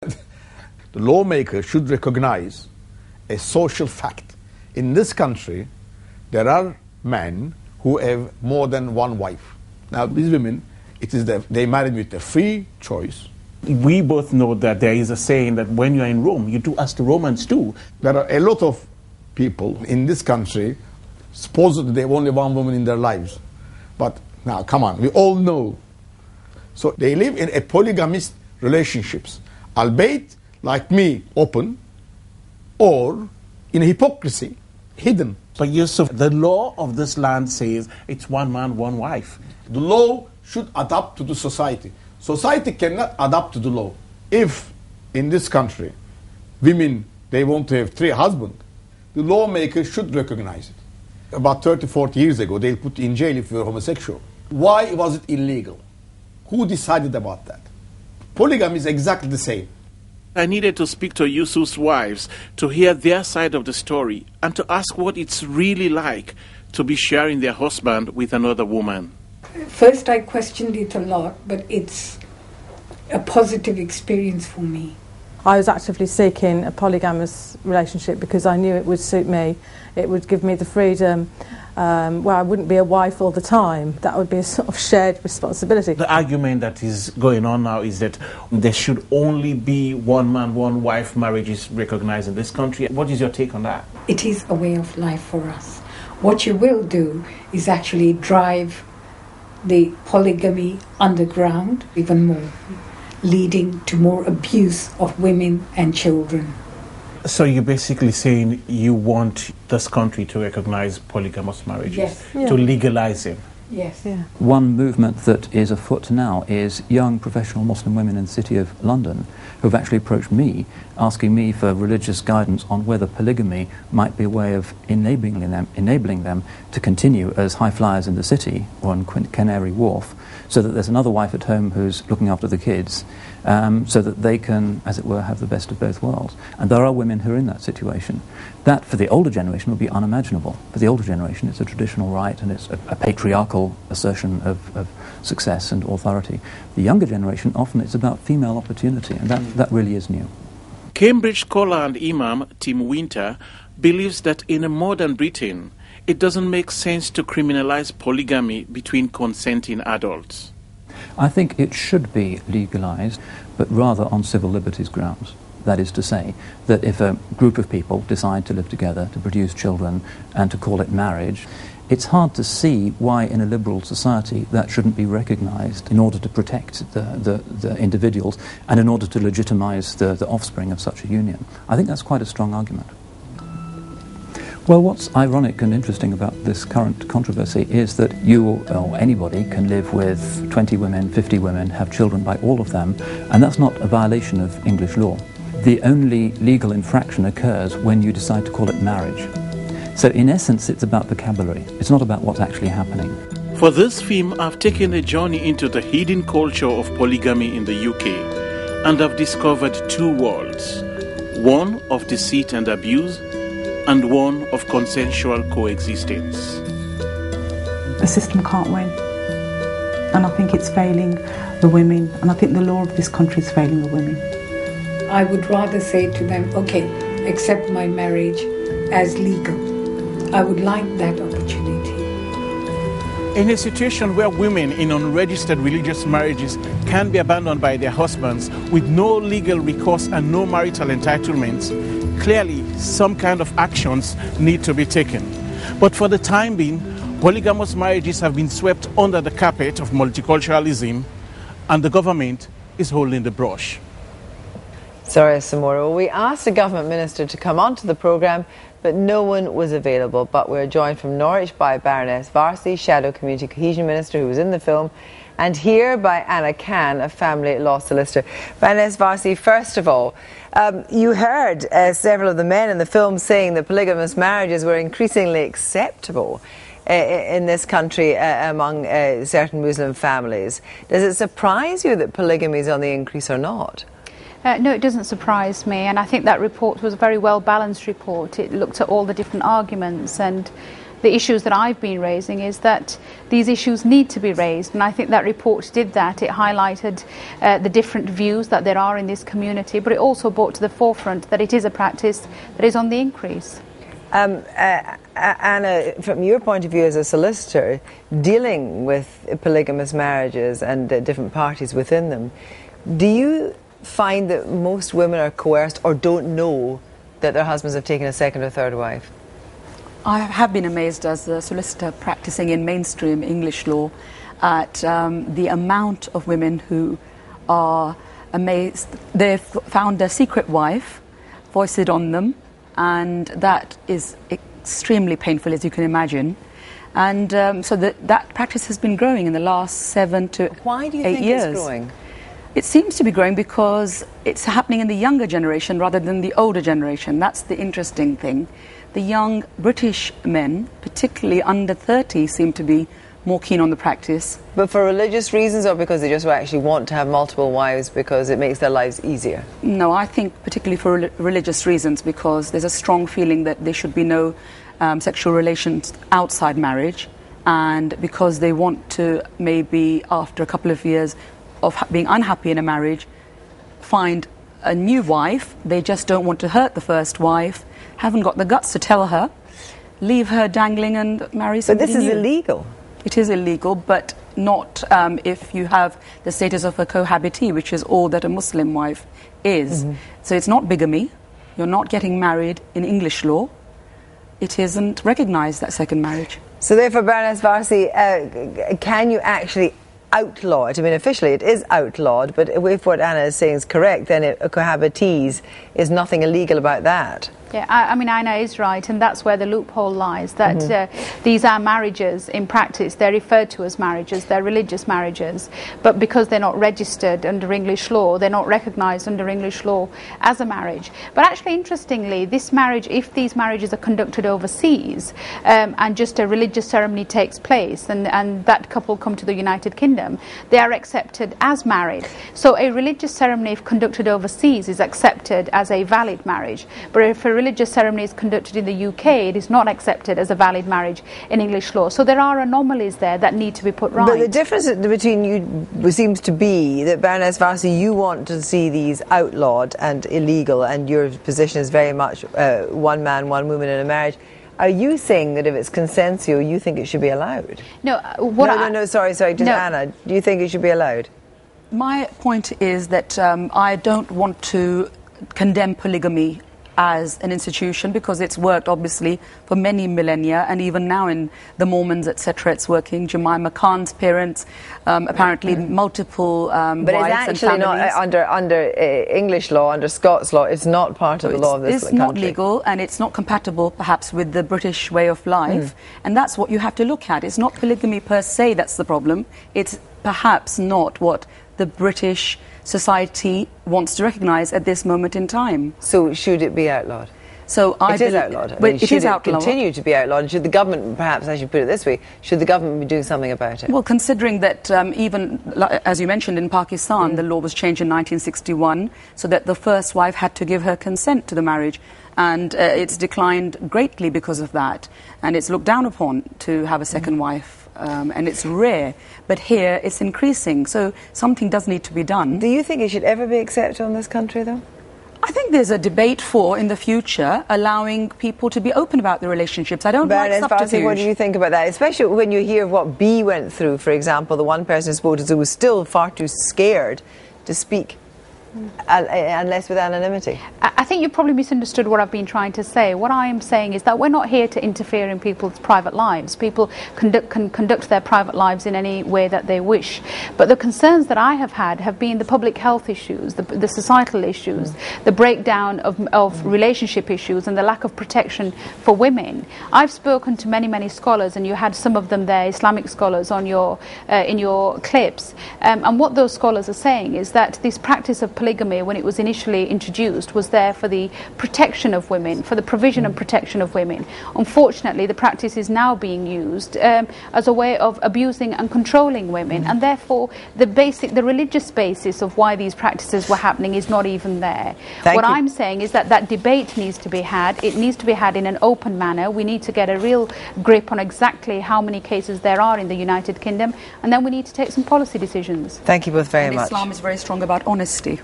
The lawmaker should recognize a social fact. In this country, there are men who have more than one wife. Now, these women, they married with a free choice. We both know that there is a saying that when you are in Rome, you do as the Romans do. There are a lot of people in this country, supposedly they have only one woman in their lives. But now, come on, we all know. So they live in a polygamist relationships, albeit, like me, open, or in hypocrisy, hidden. But Yusuf, the law of this land says it's one man, one wife. The law should adapt to the society. Society cannot adapt to the law. If in this country women, they want to have 3 husbands, the lawmaker should recognize it. About 30, 40 years ago, they put in jail if you were homosexual. Why was it illegal? Who decided about that? Polygamy is exactly the same. I needed to speak to Yusuf's wives to hear their side of the story and to ask what it's really like to be sharing their husband with another woman. First, I questioned it a lot, but it's a positive experience for me. I was actively seeking a polygamous relationship because I knew it would suit me. It would give me the freedom where I wouldn't be a wife all the time. That would be a sort of shared responsibility. The argument that is going on now is that there should only be one man, one wife marriages recognized in this country. What is your take on that? It is a way of life for us. What you will do is actually drive the polygamy underground even more, leading to more abuse of women and children. So you're basically saying you want this country to recognize polygamous marriages, yes. To legalize them? Yes. Yeah. One movement that is afoot now is young professional Muslim women in the City of London who have actually approached me, asking me for religious guidance on whether polygamy might be a way of enabling them to continue as high flyers in the city or on Canary Wharf, so that there's another wife at home who's looking after the kids, so that they can, as it were, have the best of both worlds. And there are women who are in that situation. That, for the older generation, would be unimaginable. For the older generation, it's a traditional right and it's a patriarchal assertion of success and authority. The younger generation, often it's about female opportunity, and that really is new. Cambridge scholar and imam Tim Winter believes that in a modern Britain, it doesn't make sense to criminalize polygamy between consenting adults. I think it should be legalized, but rather on civil liberties grounds. That is to say, that if a group of people decide to live together, to produce children, and to call it marriage, it's hard to see why in a liberal society that shouldn't be recognized in order to protect the individuals and in order to legitimize the offspring of such a union. I think that's quite a strong argument. Well, what's ironic and interesting about this current controversy is that you or anybody can live with 20 women, 50 women, have children by all of them, and that's not a violation of English law. The only legal infraction occurs when you decide to call it marriage. So in essence, it's about vocabulary. It's not about what's actually happening. For this film, I've taken a journey into the hidden culture of polygamy in the UK, and I've discovered 2 worlds. One of deceit and abuse, and one of consensual coexistence. The system can't win, and I think it's failing the women, and I think the law of this country is failing the women. I would rather say to them, okay, accept my marriage as legal. I would like that opportunity. In a situation where women in unregistered religious marriages can be abandoned by their husbands with no legal recourse and no marital entitlements, clearly some kind of actions need to be taken. But for the time being, polygamous marriages have been swept under the carpet of multiculturalism, and the government is holding the brush. Sorry, Samora. We asked the government minister to come onto the programme, but no one was available. But we're joined from Norwich by Baroness Varsi, Shadow Community Cohesion Minister, who was in the film, and here by Anna Khan, a family law solicitor. Baroness Varsi, first of all, you heard several of the men in the film saying that polygamous marriages were increasingly acceptable in this country among certain Muslim families. Does it surprise you that polygamy is on the increase or not? No, it doesn't surprise me, and I think that report was a very well balanced report. It looked at all the different arguments, and the issues that I've been raising is that these issues need to be raised, and I think that report did that. It highlighted the different views that there are in this community, but it also brought to the forefront that it is a practice that is on the increase. Anna, from your point of view as a solicitor, dealing with polygamous marriages and different parties within them, do you find that most women are coerced or don't know that their husbands have taken a second or third wife? I have been amazed as a solicitor practicing in mainstream English law at the amount of women who are amazed. They've found their secret wife, foisted on them, and that is extremely painful, as you can imagine. And so that practice has been growing in the last 7 to 8 years. Why do you think it's growing? It seems to be growing because it's happening in the younger generation rather than the older generation. That's the interesting thing. The young British men, particularly under 30, seem to be more keen on the practice. But for religious reasons, or because they just actually want to have multiple wives because it makes their lives easier? No, I think particularly for religious reasons, because there's a strong feeling that there should be no sexual relations outside marriage, and because they want to, maybe after a couple of years of being unhappy in a marriage, find a new wife. They just don't want to hurt the first wife, haven't got the guts to tell her, leave her dangling and marry somebody new. But this is illegal. It is illegal, but not if you have the status of a cohabitee, which is all that a Muslim wife is. Mm-hmm. So it's not bigamy. You're not getting married in English law. It isn't recognised, that second marriage. So therefore, Baroness Varsi, can you actually outlaw it? I mean, officially it is outlawed, but if what Anna is saying is correct, then cohabitees is nothing illegal about that. Yeah, I mean, Anna is right, and that's where the loophole lies, that these are marriages in practice. They're referred to as marriages, they're religious marriages, but because they're not registered under English law, they're not recognised under English law as a marriage. But actually, interestingly, this marriage, if these marriages are conducted overseas and just a religious ceremony takes place and that couple come to the United Kingdom, they are accepted as married. So a religious ceremony, if conducted overseas, is accepted as a valid marriage. But if a religious ceremony is conducted in the UK, it is not accepted as a valid marriage in English law. So there are anomalies there that need to be put right. But the difference between you seems to be that, Baroness Varsi, you want to see these outlawed and illegal, and your position is very much one man, one woman in a marriage. Are you saying that if it's consensual, you think it should be allowed? No, sorry, just no. Anna, do you think it should be allowed? My point is that I don't want to condemn polygamy as an institution, because it's worked obviously for many millennia, and even now in the Mormons, etc., it's working. Jemima Khan's parents, apparently multiple wives and families. But it's actually not under English law, under Scots law. It's not part of the law of this country. It's not legal, and it's not compatible perhaps with the British way of life, and that's what you have to look at. It's not polygamy per se that's the problem. It's perhaps not what the British society wants to recognise at this moment in time. So should it be outlawed? So it is outlawed. But it is outlawed. Continue to be outlawed? Should the government, perhaps I should put it this way, should the government be doing something about it? Well, considering that even, as you mentioned, in Pakistan, the law was changed in 1961 so that the first wife had to give her consent to the marriage. And it's declined greatly because of that. And it's looked down upon to have a second wife. And it's rare, but here it's increasing, so something does need to be done. Do you think it should ever be accepted in this country, though? I think there's a debate for, in the future, allowing people to be open about their relationships. I don't like subterfuge. What do you think about that? Especially when you hear what B went through, for example, the one person who spoke to who was still far too scared to speak. Unless with anonymity. I think you probably misunderstood what I've been trying to say. What I am saying is that we're not here to interfere in people's private lives. People can conduct their private lives in any way that they wish. But the concerns that I have had have been the public health issues, the societal issues, the breakdown of relationship issues, and the lack of protection for women. I've spoken to many scholars, and you had some of them there, Islamic scholars, on your in your clips. And what those scholars are saying is that this practice of polygamy, when it was initially introduced, was there for the protection of women, for the provision and protection of women. Unfortunately, the practice is now being used as a way of abusing and controlling women, and therefore the religious basis of why these practices were happening is not even there. What I'm saying is that that debate needs to be had. It needs to be had in an open manner. We need to get a real grip on exactly how many cases there are in the United Kingdom, and then we need to take some policy decisions. Thank you both very much. Islam is very strong about honesty.